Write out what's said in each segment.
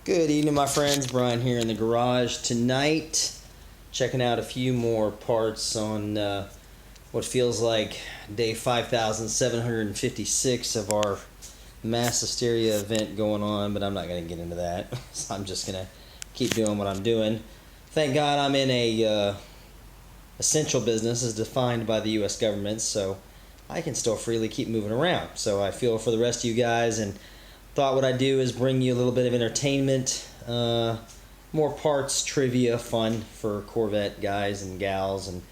Good evening, my friends. Brian here in the garage tonight, checking out a few more parts on what feels like day 5,756 of our mass hysteria event going on, but I'm not going to get into that. So I'm just going to keep doing what I'm doing. Thank God I'm in a essential business as defined by the U.S. government, so I can still freely keep moving around. So I feel for the rest of you guys, and thought what I'd do is bring you a little bit of entertainment, more parts, trivia, fun for Corvette guys and gals, and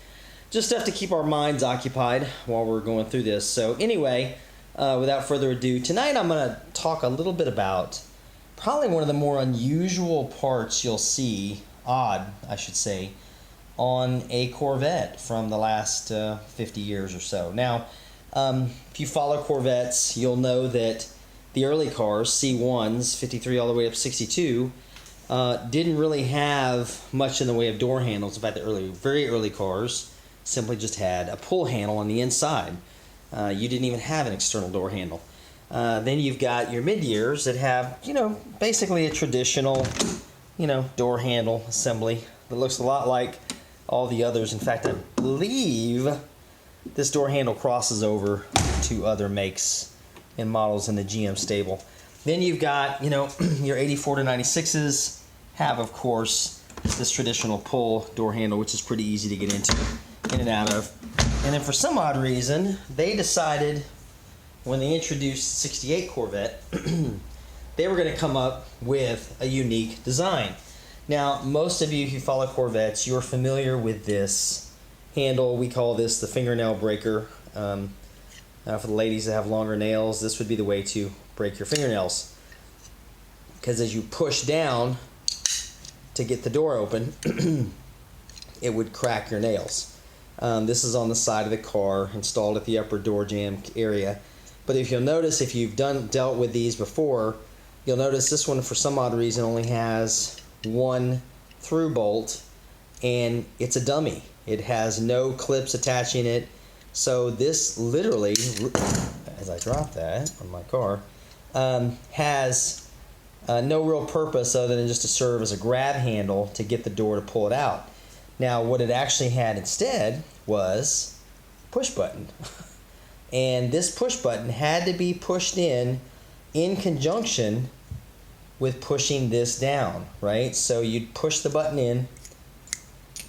just stuff to keep our minds occupied while we're going through this. So anyway, without further ado, tonight I'm going to talk a little bit about probably one of the more unusual parts you'll see, odd I should say, on a Corvette from the last 50 years or so. Now, if you follow Corvettes, you'll know that the early cars, C1s, 53 all the way up 62, didn't really have much in the way of door handles. In fact, the very early cars simply just had a pull handle on the inside. You didn't even have an external door handle. Then you've got your mid-years that have, basically a traditional, door handle assembly that looks a lot like all the others. In fact, I believe this door handle crosses over to other makes and models in the GM stable. Then you've got, your 84 to 96s have, of course, this traditional pull door handle, which is pretty easy to get in and out of. And then for some odd reason, they decided when they introduced 68 Corvette, they were going to come up with a unique design. Now, most of you who follow Corvettes, you're familiar with this handle. We call this the fingernail breaker. For the ladies that have longer nails, this would be the way to break your fingernails. Because as you push down to get the door open, it would crack your nails. This is on the side of the car, installed at the upper door jamb area. But if you'll notice, if you've dealt with these before, you'll notice this one, for some odd reason, only has one through bolt, and it's a dummy. It has no clips attaching it. So this literally, as I drop that on my car, has no real purpose other than just to serve as a grab handle to get the door to pull it out. Now, what it actually had instead was a push button. And this push button had to be pushed in conjunction with pushing this down, right? So you'd push the button in,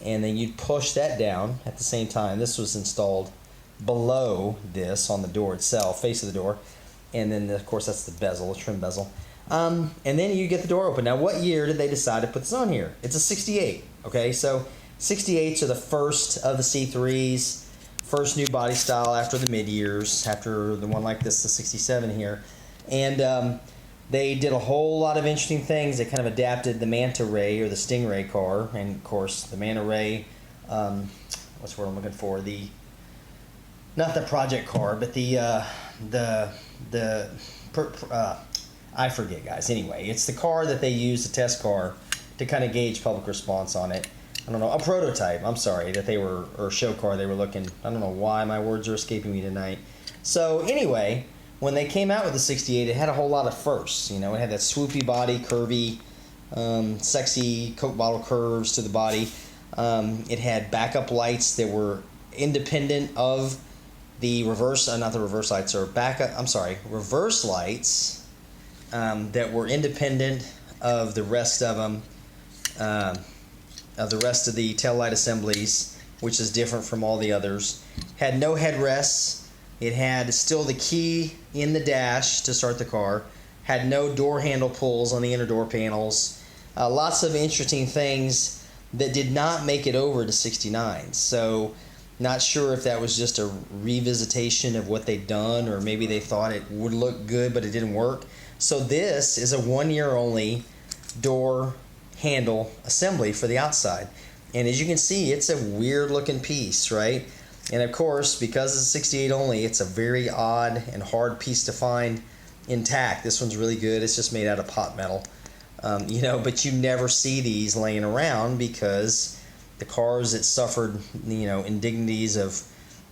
and then you'd push that down at the same time. This was installed below this on the door itself, face of the door, and then of course that's the bezel, the trim bezel, and then you get the door open. Now, what year did they decide to put this on here? It's a 68. Okay, so 68s are the first of the C3s, first new body style after the mid-years, after the one like this, the 67 here, and they did a whole lot of interesting things. They kind of adapted the Manta Ray or the Stingray car, and of course the Manta Ray, what's the word I'm looking for, not the project car, but I forget, guys. Anyway, it's the car that they use, the test car, to kind of gauge public response on it. I don't know, a prototype, I'm sorry, that they were, or show car they were looking. I don't know why my words are escaping me tonight. So anyway, when they came out with the 68, it had a whole lot of firsts. It had that swoopy body, curvy, sexy Coke bottle curves to the body. It had backup lights that were independent of the reverse lights that were independent of the rest of them, of the rest of the taillight assemblies, which is different from all the others. Had no headrests. It had still the key in the dash to start the car. Had no door handle pulls on the inner door panels. Lots of interesting things that did not make it over to 69. So not sure if that was just a revisitation of what they'd done, or maybe they thought it would look good but it didn't work. So this is a 1 year only door handle assembly for the outside. And as you can see, it's a weird looking piece, right? And of course, because it's 68 only, it's a very odd and hard piece to find intact. This one's really good. It's just made out of pot metal. But you never see these laying around because the cars that suffered, indignities of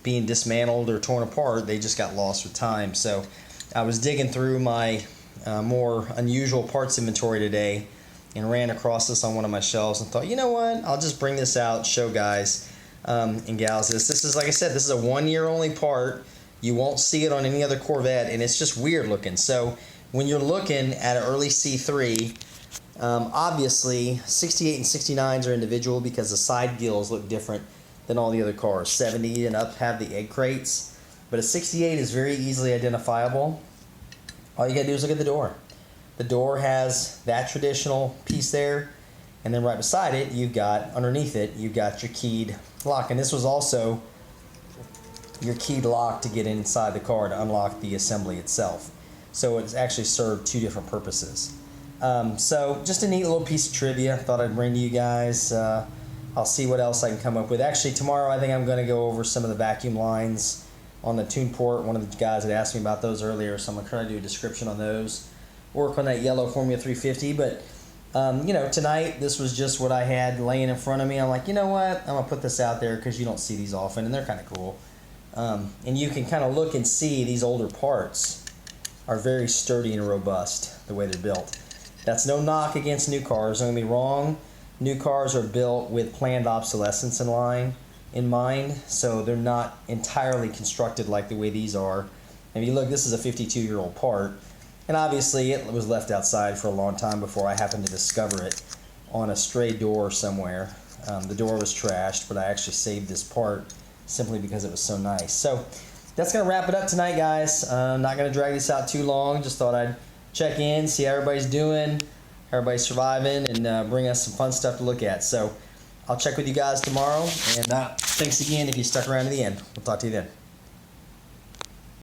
being dismantled or torn apart, they just got lost with time. So I was digging through my more unusual parts inventory today, and ran across this on one of my shelves and thought, you know what, I'll just bring this out, show guys and gals this. This is, like I said, this is a 1 year only part. You won't see it on any other Corvette, and it's just weird looking. So when you're looking at an early C3, obviously 68 and 69s are individual because the side gills look different than all the other cars. 70 and up have the egg crates, but a 68 is very easily identifiable. All you gotta do is look at the door. The door has that traditional piece there, and then right beside it, you've got, underneath it, you've got your keyed lock. And this was also your keyed lock to get inside the car to unlock the assembly itself. So it's actually served two different purposes. So just a neat little piece of trivia. Thought I'd bring to you guys. I'll see what else I can come up with. Actually, tomorrow I think I'm going to go over some of the vacuum lines on the tune port. One of the guys had asked me about those earlier, so I'm going to try to do a description on those. Work on that yellow Formula 350, but you know, tonight this was just what I had laying in front of me. I'm like, you know what? I'm going to put this out there because you don't see these often, and they're kind of cool. And you can kind of look and see these older parts are very sturdy and robust the way they're built. That's no knock against new cars, don't get me wrong. New cars are built with planned obsolescence in mind, so they're not entirely constructed like the way these are. And if you look, this is a 52-year-old part, and obviously it was left outside for a long time before I happened to discover it on a stray door somewhere. The door was trashed, but I actually saved this part simply because it was so nice. So that's going to wrap it up tonight, guys. I'm not going to drag this out too long. Just thought I'd check in, see how everybody's doing, everybody's surviving, and bring us some fun stuff to look at. So I'll check with you guys tomorrow, and thanks again if you stuck around to the end. We'll talk to you then.